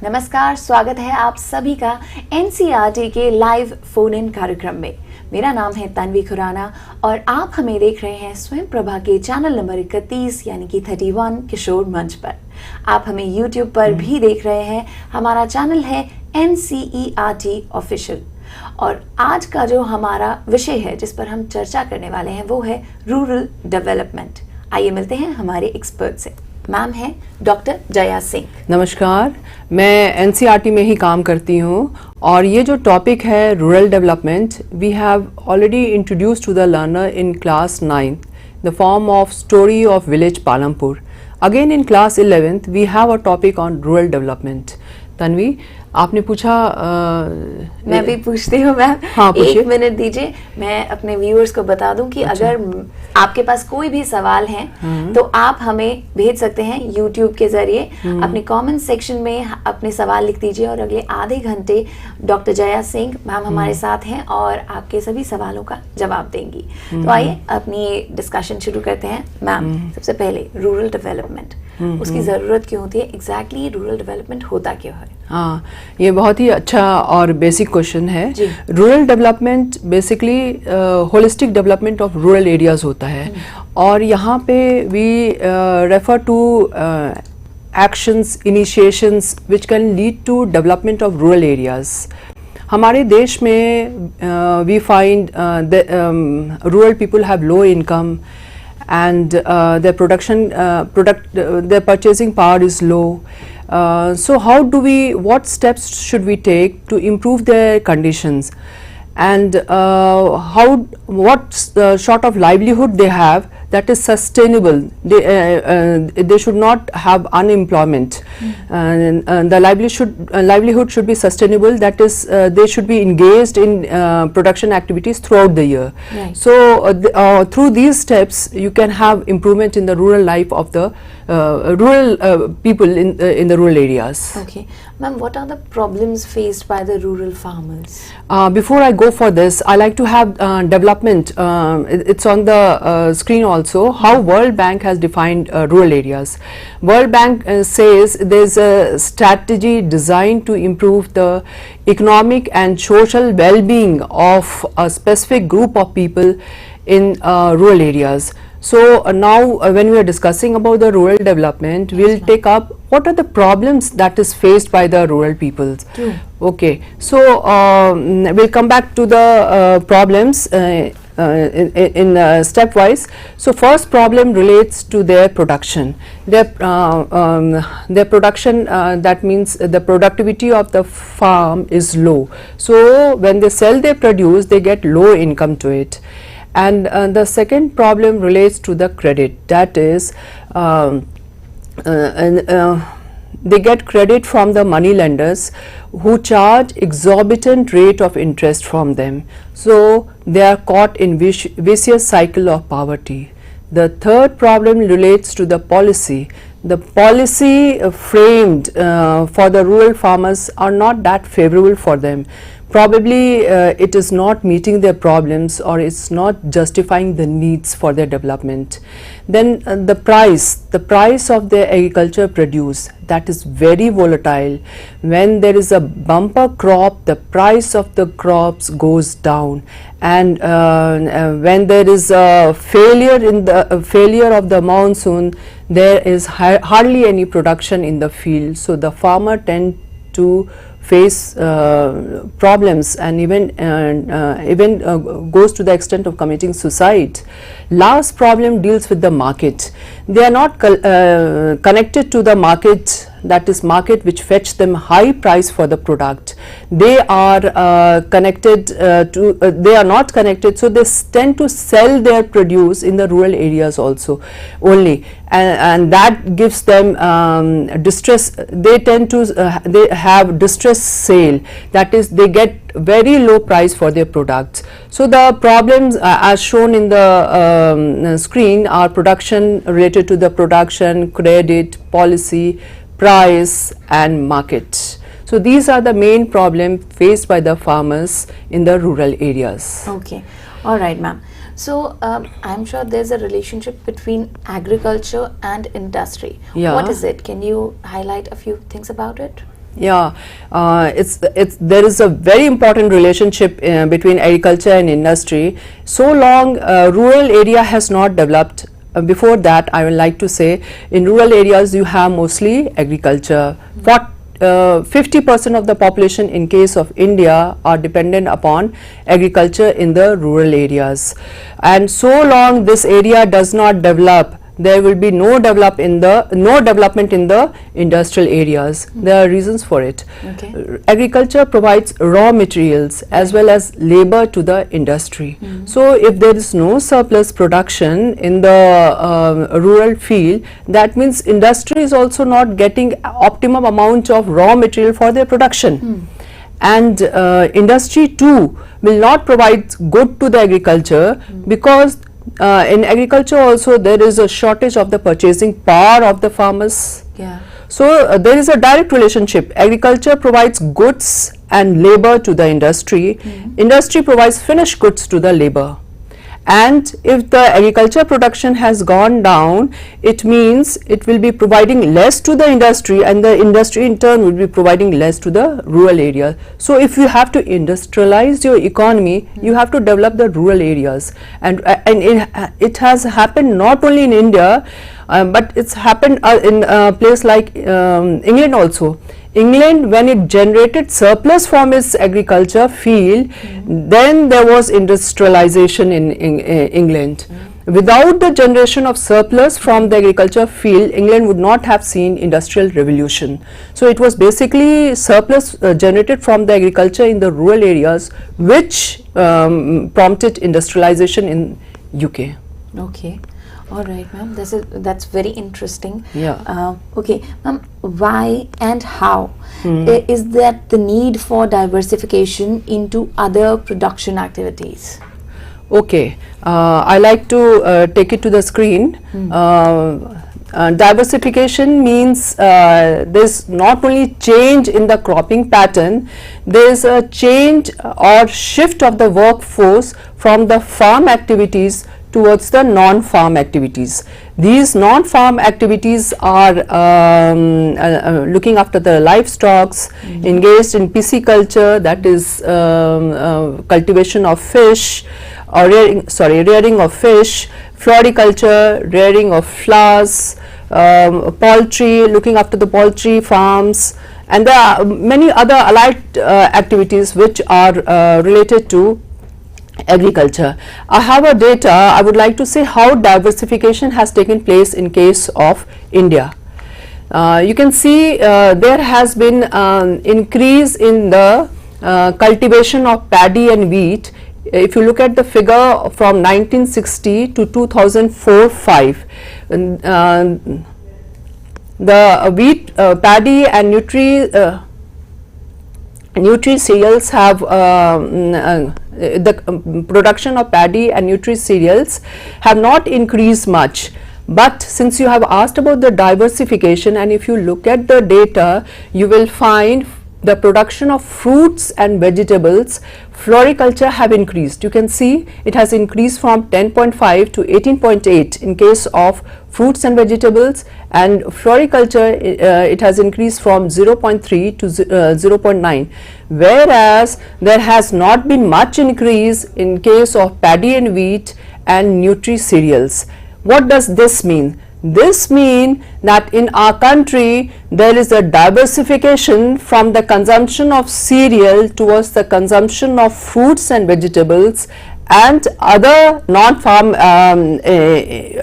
नमस्कार, स्वागत है आप सभी का एनसीईआरटी के लाइव फोन इन कार्यक्रम में। मेरा नाम है तन्वी खुराना और आप हमें देख रहे हैं स्वयं प्रभा के चैनल नंबर 31 यानी कि 31 किशोर मंच पर। आप हमें यूट्यूब पर भी देख रहे हैं। हमारा चैनल है एनसीईआरटी ऑफिशियल। और आज का जो हमारा विषय है जिस पर हम चर्चा करने वाले हैं वो है रूरल डेवलपमेंट। आइए मिलते हैं हमारे एक्सपर्ट से। मैम है डॉक्टर जया सिंह। नमस्कार, मैं एनसीईआरटी में ही काम करती हूँ और ये जो टॉपिक है rural development, we have already introduced to the learner in class 9th the form of story of village Palampur. Again in class 11th we have a topic on rural development. Tanvi, आपने पूछा मैं भी पूछती हूँ मैम। हाँ, एक minute दीजिए, मैं अपने व्यूअर्स को बता दूं कि अगर आपके पास कोई भी सवाल है तो आप हमें भेज सकते हैं यूट्यूब के जरिए। अपने कमेंट सेक्शन में अपने सवाल लिख दीजिए और अगले आधे घंटे डॉक्टर जया सिंह मैम हमारे साथ हैं और आपके सभी सवालों का जवाब देंगी। तो आइए अपनी डिस्कशन शुरू करते हैं। मैम, सबसे पहले रूरल डेवलपमेंट, उसकी जरूरत क्यों होती है? एग्जैक्टली रूरल डेवलपमेंट होता क्यों है? हाँ, ये बहुत ही अच्छा और बेसिक क्वेश्चन है। Rural development basically holistic development of rural areas होता है और यहाँ पे we refer to actions, initiations which can lead to development of rural areas. हमारे देश में we find rural people have low income and their their purchasing power is low. So how do what steps should we take to improve their conditions, and what sort of livelihood they have that is sustainable? They should not have unemployment. The livelihood should be sustainable. That is, they should be engaged in production activities throughout the year. Right. So through these steps, you can have improvement in the rural life of the rural people in the rural areas. Okay, ma'am, what are the problems faced by the rural farmers? Before I go for this, I like to have development. It's on the screen also. How World Bank has defined rural areas. World Bank says there's a strategy designed to improve the economic and social well-being of a specific group of people in rural areas. So now when we are discussing about the rural development, we'll take up what are the problems that is faced by the rural peoples. Okay, so we'll come back to the problems in stepwise. So first problem relates to their production. Their production, that means the productivity of the farm is low. So when they sell their produce, they get low income to it. And the second problem relates to the credit. That is, they get credit from the money lenders who charge exorbitant rate of interest from them. So they are caught in vicious cycle of poverty. The third problem relates to the policy. The policy framed for the rural farmers are not that favorable for them. Probably it is not meeting their problems or it's not justifying the needs for their development. Then the price of their agriculture produce, that is very volatile. When there is a bumper crop, the price of the crops goes down, and when there is a failure of the monsoon, there is hardly any production in the field. So the farmer tend to face problems and even goes to the extent of committing suicide. Last problem deals with the market. They are not connected to the market, that is market which fetch them high price for the product. They are they are not connected, so they tend to sell their produce in the rural areas also only, and that gives them distress. They tend to they have distress sale, that is they get very low price for their products. So the problems as shown in the screen are production, related to the production, credit, policy, price and market. So these are the main problems faced by the farmers in the rural areas. Okay, all right ma'am. So I'm sure there's a relationship between agriculture and industry. Yeah. What is it? Can you highlight a few things about it? Yeah, there is a very important relationship between agriculture and industry. So long rural area has not developed. Before that, I would like to say, in rural areas you have mostly agriculture. What 50% of the population in case of India are dependent upon agriculture in the rural areas, and so long this area does not develop, there will be no development in the industrial areas. There are reasons for it. Okay. Agriculture provides raw materials as well as labor to the industry. So if there is no surplus production in the rural field, that means industry is also not getting optimum amount of raw material for their production. And industry too will not provide good to the agriculture, because in agriculture also there is a shortage of the purchasing power of the farmers. Yeah. So there is a direct relationship. Agriculture provides goods and labor to the industry. Industry provides finished goods to the labor. And if the agriculture production has gone down, it means it will be providing less to the industry, and the industry in turn will be providing less to the rural area. So if you have to industrialize your economy, you have to develop the rural areas, and it has happened not only in India, but it's happened in a place like England also. England, when it generated surplus from its agriculture field, then there was industrialization in England. Without the generation of surplus from the agriculture field, England would not have seen industrial revolution. So it was basically surplus generated from the agriculture in the rural areas which prompted industrialization in UK. Okay. All right, ma'am. That's very interesting. Yeah. Okay, ma'am. Why and how is that the need for diversification into other production activities? Okay, I like to take it to the screen. Diversification means there's not only change in the cropping pattern, there's a change or shift of the workforce from the farm activities towards the non-farm activities. These non-farm activities are looking after the livestock, engaged in pisciculture, that is cultivation of fish, or rearing of fish, floriculture, rearing of flowers, poultry, looking after the poultry farms, and there are many other allied activities which are related to agriculture. I have a data. I would like to say how diversification has taken place in case of India. You can see there has been increase in the cultivation of paddy and wheat. If you look at the figure from 1960 to 2004-5, the wheat, paddy and nutri cereals have the production of paddy and nutri cereals have not increased much. But since you have asked about the diversification, and if you look at the data, you will find the production of fruits and vegetables, floriculture have increased. You can see it has increased from 10.5 to 18.8 in case of fruits and vegetables, and floriculture it has increased from 0.3 to 0.9, whereas there has not been much increase in case of paddy and wheat and nutri cereals. What does this mean? This means that in our country there is a diversification from the consumption of cereal towards the consumption of fruits and vegetables and other non-farm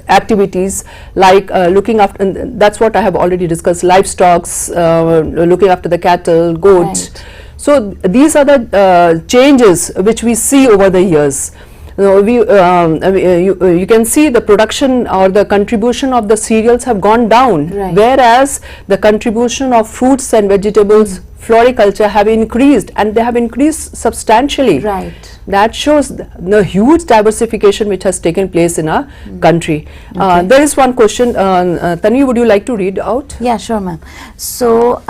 activities like looking after, and that's what I have already discussed, livestock, looking after the cattle, goats. Right. So these are the changes which we see over the years. You can see the production or the contribution of the cereals have gone down, right, whereas the contribution of fruits and vegetables, floriculture have increased, and they have increased substantially. Right. That shows the huge diversification which has taken place in our country. Okay. There is one question, Tanvi, would you like to read out? Yeah, sure, ma'am. So,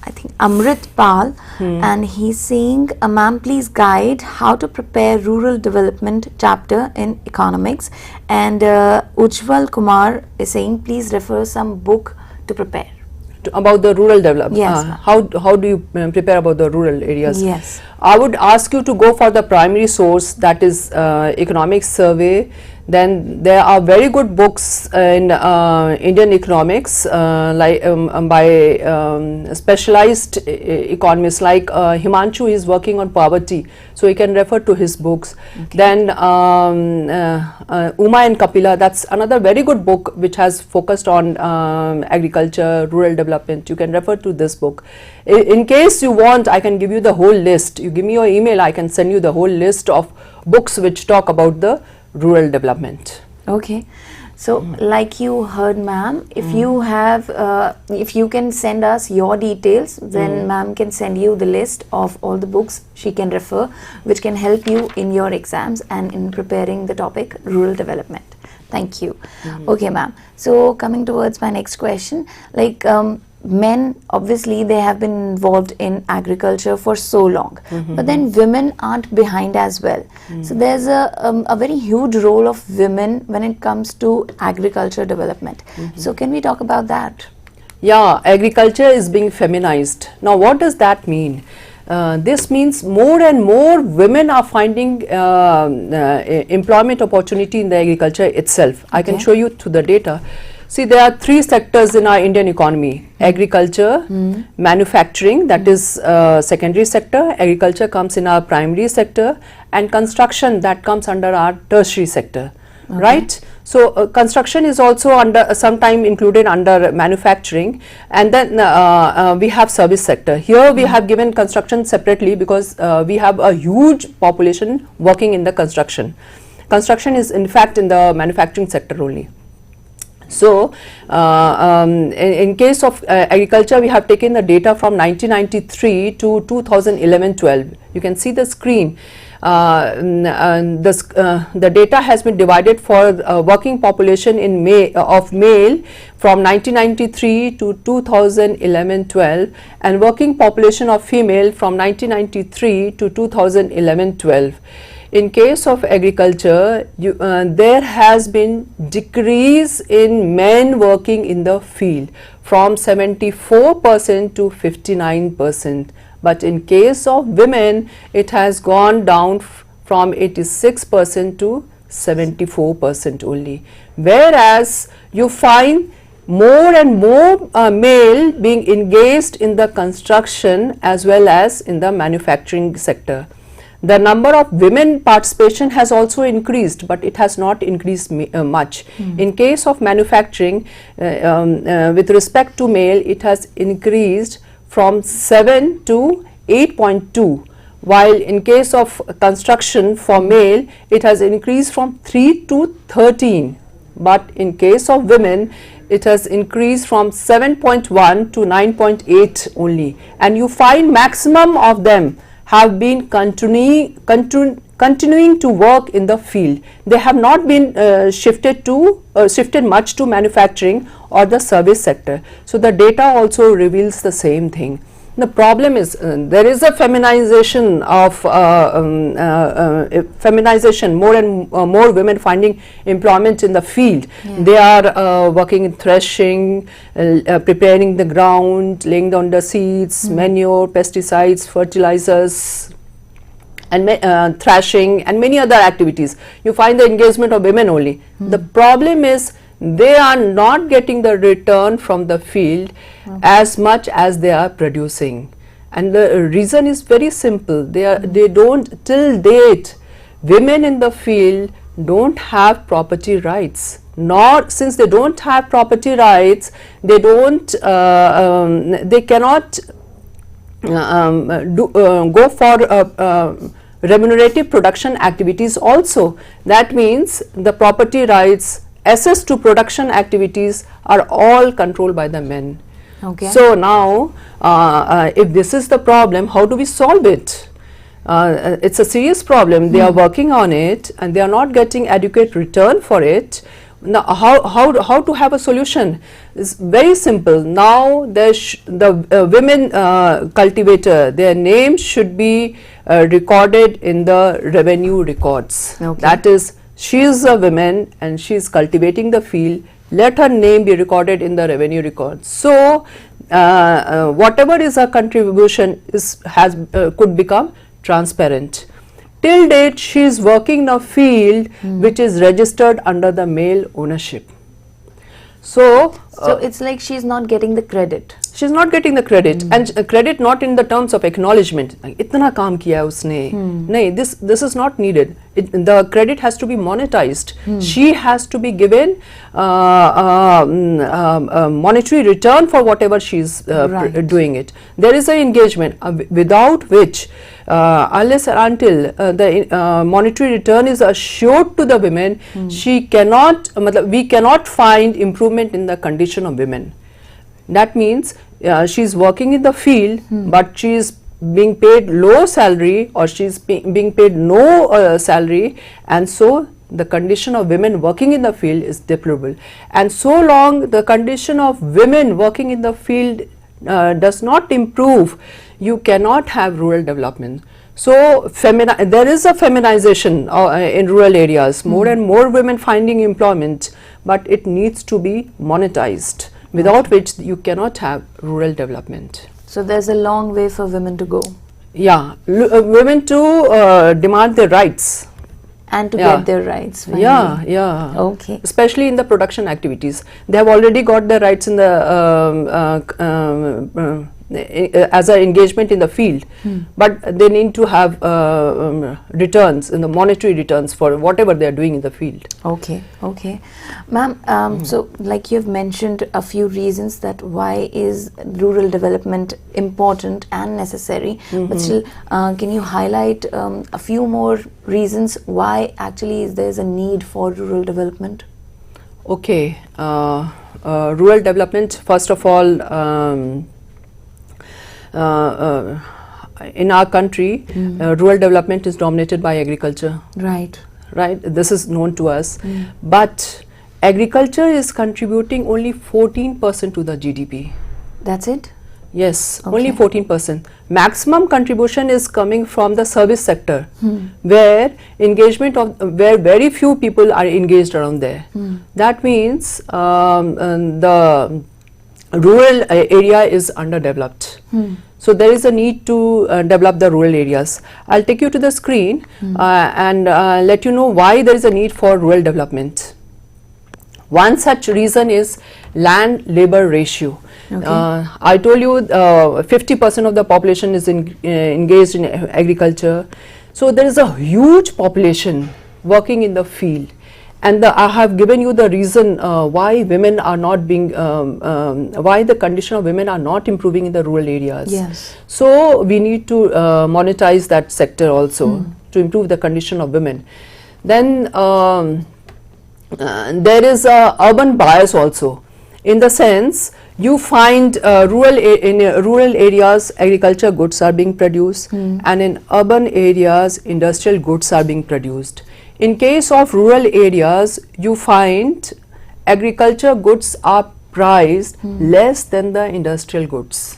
I think Amrit Pal, and he's saying, ma'am, please guide how to prepare rural development chapter in economics. And Ujjwal Kumar is saying, please refer some book to prepare. about the rural development. Yes, How do you prepare about the rural areas? Yes. I would ask you to go for the primary source, that is economic survey. Then there are very good books in Indian economics by specialized economists, like Himanshu is working on poverty, so you can refer to his books. Okay. Then Uma and Kapila, that's another very good book which has focused on agriculture, rural development. You can refer to this book. In case you want, I can give you the whole list. You give me your email, I can send you the whole list of books which talk about the rural development. Okay. So, like you heard, ma'am, if you have, if you can send us your details, then ma'am can send you the list of all the books she can refer, which can help you in your exams and in preparing the topic rural development. Thank you. Okay, ma'am. So, coming towards my next question, like men, obviously they have been involved in agriculture for so long, but then women aren't behind as well. So there's a very huge role of women when it comes to agriculture development. So can we talk about that? Yeah, agriculture is being feminized. Now what does that mean? This means more and more women are finding employment opportunity in the agriculture itself. I can show you through the data. See, there are three sectors in our Indian economy: agriculture, manufacturing, that is secondary sector, agriculture comes in our primary sector, and construction, that comes under our tertiary sector, right? So construction is also under sometime included under manufacturing, and then we have service sector. Here we have given construction separately because we have a huge population working in the construction. Construction is in fact in the manufacturing sector only. So, in case of agriculture, we have taken the data from 1993 to 2011-12. You can see the screen. The data has been divided for working population in of male from 1993 to 2011-12, and working population of female from 1993 to 2011-12. In case of agriculture, there has been decrease in men working in the field from 74% to 59%. But in case of women, it has gone down from 86% to 74% only. Whereas you find more and more male being engaged in the construction as well as in the manufacturing sector. The number of women participation has also increased, but it has not increased much. In case of manufacturing, with respect to male, it has increased from 7 to 8.2, while in case of construction for male, it has increased from 3 to 13. But in case of women, it has increased from 7.1 to 9.8 only, and you find maximum of them have been continuing to work in the field. They have not been shifted much to manufacturing or the service sector. So the data also reveals the same thing. The problem is there is a feminization of more and more women finding employment in the field. They are working in threshing, preparing the ground, laying down the seeds, manure, pesticides, fertilizers, and thrashing and many other activities. You find the engagement of women only. The problem is they are not getting the return from the field as much as they are producing, and the reason is very simple. They don't, till date, women in the field don't have property rights. Nor, since they don't have property rights, they cannot go for remunerative production activities also. That means the property rights, access to production activities are all controlled by the men. So now, if this is the problem, how do we solve it? It's a serious problem. They are working on it and they are not getting adequate return for it. Now, how to have a solution? It's very simple. Now, the women cultivator, their name should be recorded in the revenue records. That is, she is a woman and she is cultivating the field. let her name be recorded in the revenue records. So whatever is her contribution could become transparent. Till date she is working in a field which is registered under the male ownership. So it's like she's not getting the credit. She's not getting the credit, and credit not in the terms of acknowledgement. इतना काम किया उसने, नहीं, this is not needed. The credit has to be monetized. She has to be given monetary return for whatever she's doing it. There is an engagement without which, unless and until the monetary return is assured to the women, she cannot, we cannot find improvement in the condition of women. That means she is working in the field, but she is being paid low salary, or she is being paid no salary, and so the condition of women working in the field is deplorable. And so long the condition of women working in the field does not improve, you cannot have rural development. So there is a feminization in rural areas, more and more women finding employment, but it needs to be monetized, without which you cannot have rural development. So there's a long way for women to go. Yeah, women to demand their rights. And to get their rights. Finally. Yeah. Okay. Especially in the production activities. They have already got their rights in the as an engagement in the field, but they need to have returns, in the monetary returns for whatever they are doing in the field. Okay. Ma'am, so like you've mentioned a few reasons that why is rural development important and necessary, but still can you highlight a few more reasons why actually there's a need for rural development? Okay, rural development, first of all, in our country, rural development is dominated by agriculture. Right. This is known to us. But agriculture is contributing only 14% to the GDP. That's it? Yes, only 14%. Maximum contribution is coming from the service sector, where where very few people are engaged around there. That means the rural area is underdeveloped. So there is a need to develop the rural areas. I'll take you to the screen and let you know why there is a need for rural development. One such reason is land labor ratio. I told you 50% of the population is engaged in agriculture. So there is a huge population working in the field. And I have given you the reason why women are not being, why the condition of women are not improving in the rural areas. Yes. So we need to monetize that sector also to improve the condition of women. Then there is a urban bias also, in the sense you find in rural areas agriculture goods are being produced, and in urban areas industrial goods are being produced. In case of rural areas, you find agriculture goods are priced less than the industrial goods.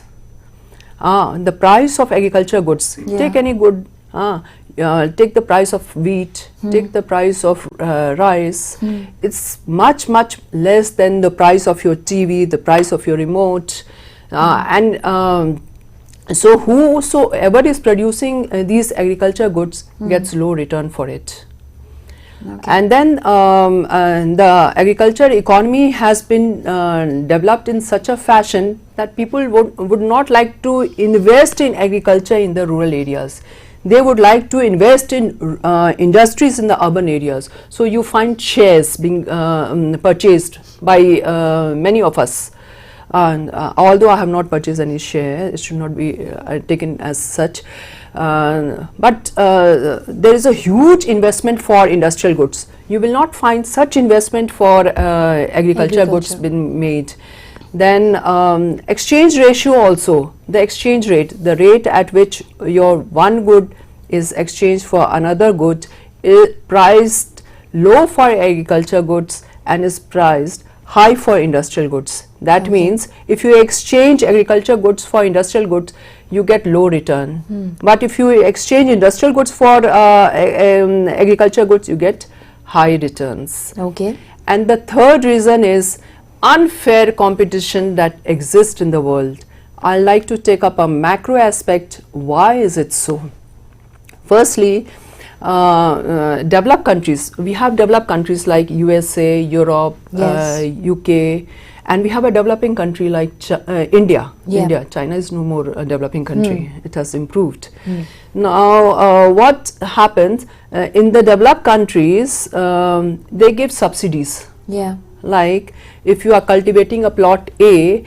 The price of agriculture goods, take any good, take the price of wheat, take the price of rice, it's much less than the price of your TV, the price of your remote, and so whosoever is producing these agriculture goods gets low return for it. And then the agriculture economy has been developed in such a fashion that people would not like to invest in agriculture in the rural areas. They would like to invest in industries in the urban areas. So you find shares being purchased by many of us. Although I have not purchased any share, it should not be taken as such. But there is a huge investment for industrial goods. You will not find such investment for agriculture goods being made. Then exchange ratio also, the exchange rate, the rate at which your one good is exchanged for another good is priced low for agriculture goods and is priced high for industrial goods. That means if you exchange agriculture goods for industrial goods, you get low return. But if you exchange industrial goods for agriculture goods, you get high returns. Okay. And the third reason is unfair competition that exists in the world. I like to take up a macro aspect. Why is it so? Firstly, developed countries. We have developed countries like USA, Europe, Yes. UK, and we have a developing country like India. Yeah. India. China is no more a developing country. It has improved. Now, what happens in the developed countries? They give subsidies. Yeah. Like if you are cultivating a plot A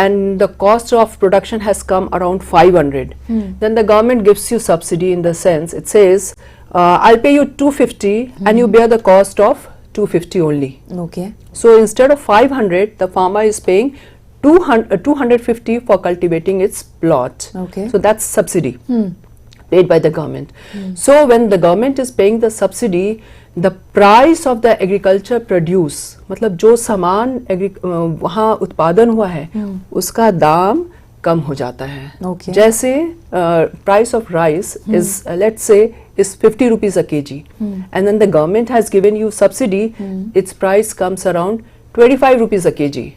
and the cost of production has come around 500, then the government gives you subsidy in the sense it says I'll pay you 250 and you bear the cost of 250 only. Okay. So instead of 500, the farmer is paying 250 for cultivating its plot. Okay. So that's subsidy paid by the government. So when the government is paying the subsidy, the price of the agriculture produce, मतलब जो सामान वहाँ उत्पादन हुआ है उसका दाम कम हो जाता है. Okay. जैसे price of rice is let's say is 50 rupees a kg and then the government has given you subsidy, its price comes around 25 rupees a kg.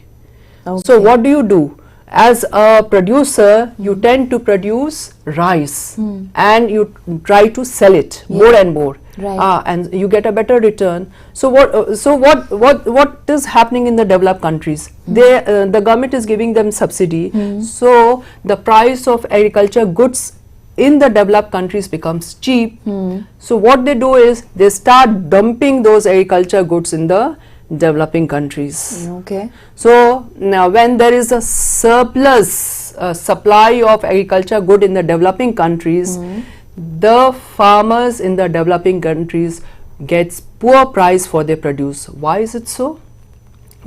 Okay. So what do? As a producer, you tend to produce rice and you try to sell it more and more. Right. And you get a better return. So what is happening in the developed countries? The government is giving them subsidy. So the price of agriculture goods in the developed countries becomes cheap. So what they do is they start dumping those agriculture goods in the developing countries. Okay. So now when there is a surplus supply of agriculture good in the developing countries, the farmers in the developing countries gets poor price for their produce. Why is it so?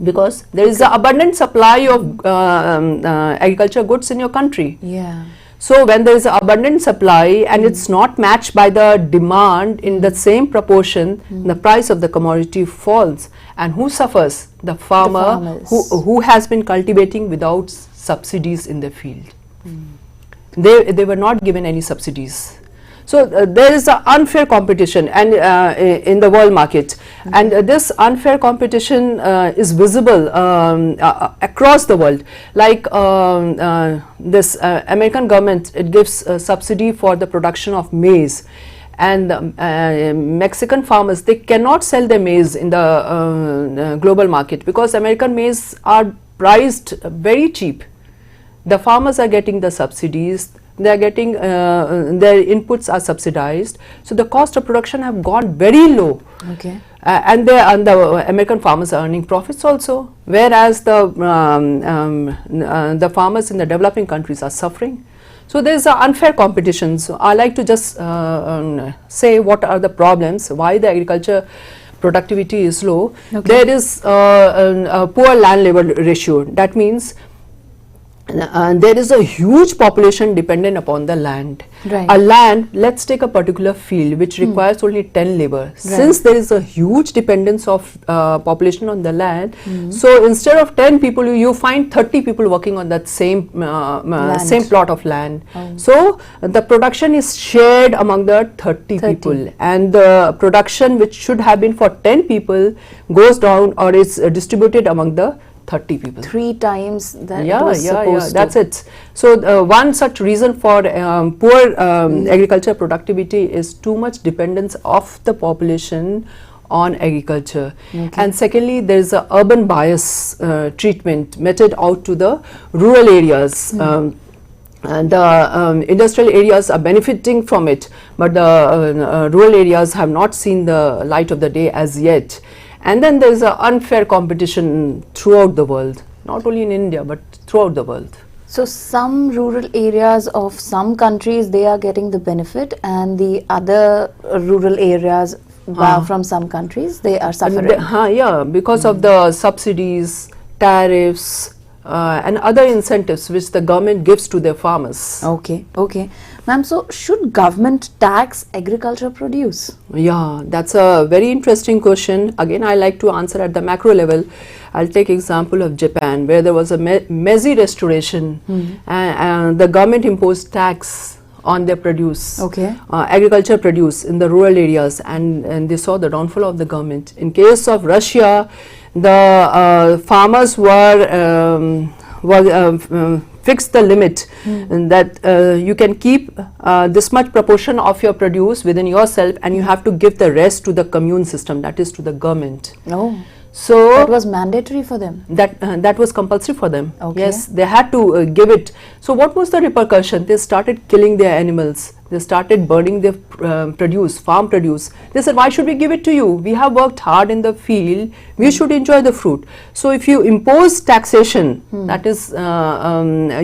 Because there is an abundant supply of agriculture goods in your country. Yeah. So when there is an abundant supply and it's not matched by the demand in the same proportion, the price of the commodity falls. And who suffers? The farmer who has been cultivating without subsidies in the field. They were not given any subsidies. So there is an unfair competition and in the world market, and this unfair competition is visible across the world. Like this American government, it gives subsidy for the production of maize, and Mexican farmers, they cannot sell their maize in the global market because American maize are priced very cheap. The farmers are getting the subsidies. They are getting their inputs are subsidized, so the cost of production have gone very low. Okay. And the American farmers are earning profits also, whereas the farmers in the developing countries are suffering. So there is an unfair competition. So I like to just say what are the problems, why the agriculture productivity is low. Okay. There is a poor land labor ratio. That means there is a huge population dependent upon the land. Right. A land, let's take a particular field which requires only 10 labor. Right. Since there is a huge dependence of population on the land, so instead of 10 people, you find 30 people working on that same same plot of land. So the production is shared among the 30 people, and the production which should have been for 10 people goes down or is distributed among the 30 people. 3 times that it was supposed to. That's it. So one such reason for poor agriculture productivity is too much dependence of the population on agriculture. Okay. And secondly, there is a urban bias treatment meted out to the rural areas. And the industrial areas are benefiting from it, but the rural areas have not seen the light of the day as yet. And then there is an unfair competition throughout the world, not only in India but throughout the world. So some rural areas of some countries, they are getting the benefit, and the other rural areas from some countries, they are suffering. Yeah, because of the subsidies, tariffs, and other incentives which the government gives to their farmers. Okay, okay. Ma'am, so should government tax agriculture produce? Yeah, that's a very interesting question. Again, I like to answer at the macro level. I'll take example of Japan, where there was a Meiji restoration, and the government imposed tax on their produce, agriculture produce in the rural areas, and they saw the downfall of the government. In case of Russia, the farmers were fixed the limit and that you can keep this much proportion of your produce within yourself, and you have to give the rest to the commune system, that is to the government. So that was mandatory for them. That was compulsory for them. Yes, they had to give it. So what was the repercussion? They started killing their animals. They started burning their produce, farm produce. They said, why should we give it to you? We have worked hard in the field. We should enjoy the fruit. So if you impose taxation, that is,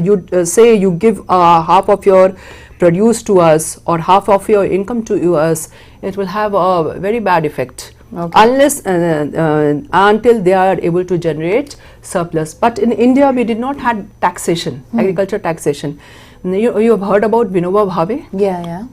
you say you give half of your produce to us or half of your income to us, it will have a very bad effect. Unless until they are able to generate surplus. But in India we did not have taxation, agriculture taxation. You have heard about Vinoba Bhave? Yeah.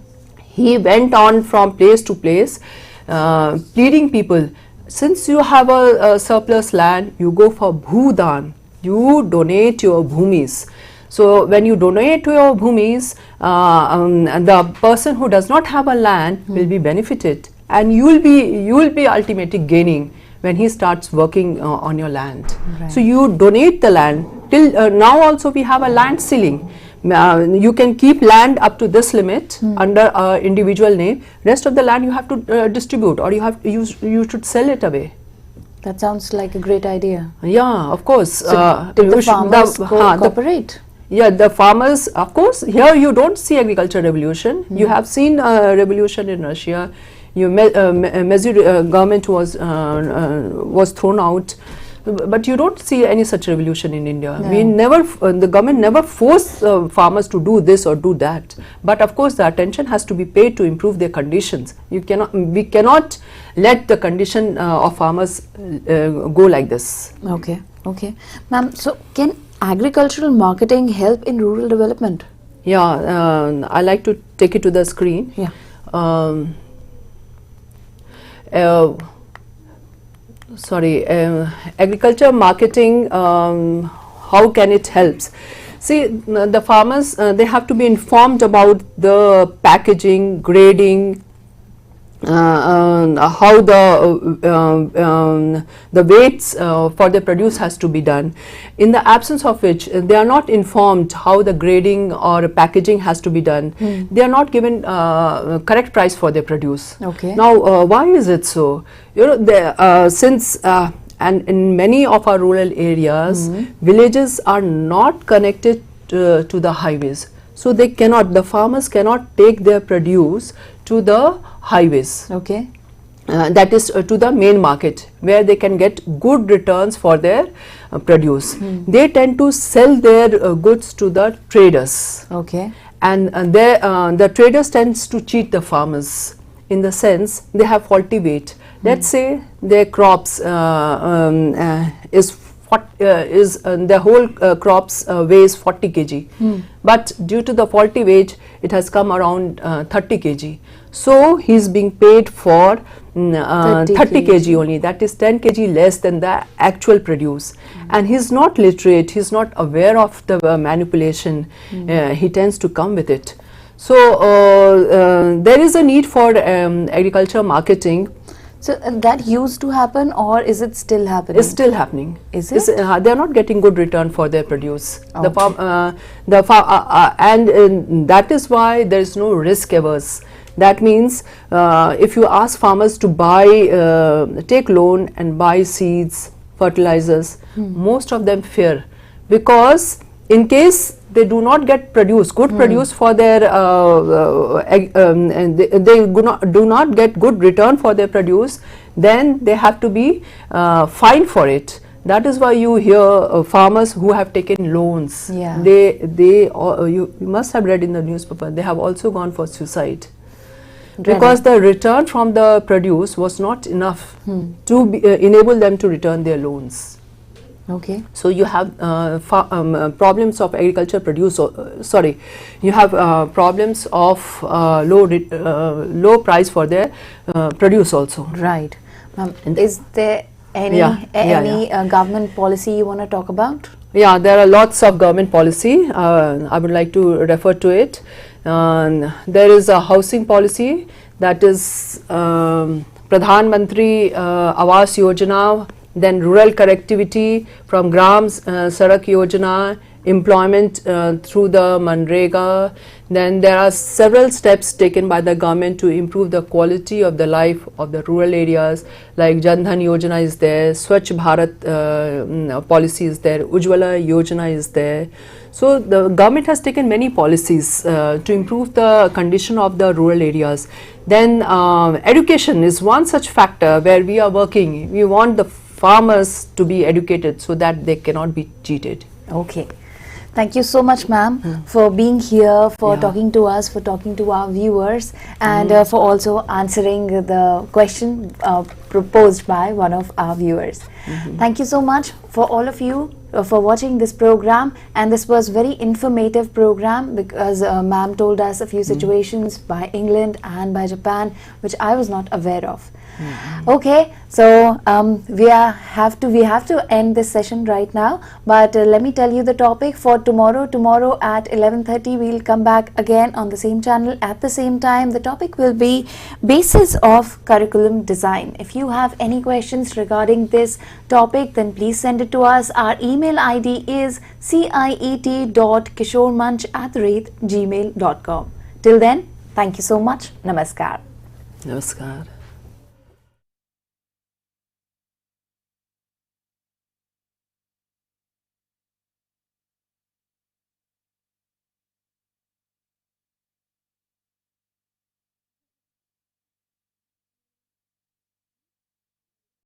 He went on from place to place pleading people, since you have a surplus land, you go for bhudan, you donate your bhumis. So when you donate to your bhumis, the person who does not have a land will be benefited, and you will be ultimately gaining when he starts working on your land. So you donate the land. Till now also we have a land ceiling. You can keep land up to this limit under individual name. Rest of the land you have to distribute, or you should sell it away. That sounds like a great idea. Yeah, of course. So did the farmers cooperate? Yeah, the farmers, of course. Here you don't see agriculture revolution. You have seen revolution in Russia. Government was thrown out, but you don't see any such revolution in India. We never, the government never forced farmers to do this or do that. But of course, the attention has to be paid to improve their conditions. We cannot let the condition of farmers go like this. Okay. Ma'am, so can agricultural marketing help in rural development? Yeah, I like to take it to the screen. Yeah. Agriculture marketing, how can it help? See, the farmers, they have to be informed about the packaging, grading, how the weights for the produce has to be done. In the absence of which they are not informed how the grading or packaging has to be done. They are not given correct price for their produce. Now why is it so? You know, since and in many of our rural areas, villages are not connected to the highways, so they cannot, the farmers cannot take their produce to the highways. That is to the main market, where they can get good returns for their produce. They tend to sell their goods to the traders. And the traders tends to cheat the farmers, in the sense they have faulty weight. Let's say their crops the whole crops weighs 40 kg, but due to the faulty weight it has come around 30 kg. So he is being paid for 30 kg only, that is 10 kg less than the actual produce. And he is not literate, he is not aware of the manipulation, he tends to come with it. So there is a need for agriculture marketing. So that used to happen, or is it still happening? It's still happening. Is it? They are not getting good return for their produce. And that is why there is no risk averse. That means if you ask farmers to buy, take loan and buy seeds, fertilizers, most of them fear, because in case they do not get good produce for their, they do not get good return for their produce, then they have to be fined for it. That is why you hear farmers who have taken loans. You must have read in the newspaper, they have also gone for suicide. Because the return from the produce was not enough to enable them to return their loans. So you have problems of agriculture produce. You have problems of low price for their produce also. Right. Is there any government policy you want to talk about? Yeah, there are lots of government policy. I would like to refer to it. There is a housing policy, that is Pradhan Mantri Awas Yojana, then rural connectivity from Gram Sadak Yojana, employment through the Manrega. Then there are several steps taken by the government to improve the quality of the life of the rural areas, like Jan Dhan Yojana is there, Swachh Bharat policy is there, Ujjwala Yojana is there. So the government has taken many policies to improve the condition of the rural areas. Then education is one such factor where we are working. We want the farmers to be educated so that they cannot be cheated. Okay. Thank you so much, ma'am, for being here, for Yeah. talking to us, for talking to our viewers, and for also answering the question proposed by one of our viewers. Thank you so much for all of you for watching this program, and this was very informative program because ma'am told us a few situations by England and by Japan which I was not aware of. Okay, so we have to end this session right now, but let me tell you the topic for tomorrow. Tomorrow at 11:30 we'll come back again on the same channel at the same time. The topic will be basis of curriculum design. If you have any questions regarding this topic, then please send it to us. Our email ID is ciet.kishormanch@gmail.com. Till then, thank you so much. Namaskar. Namaskar.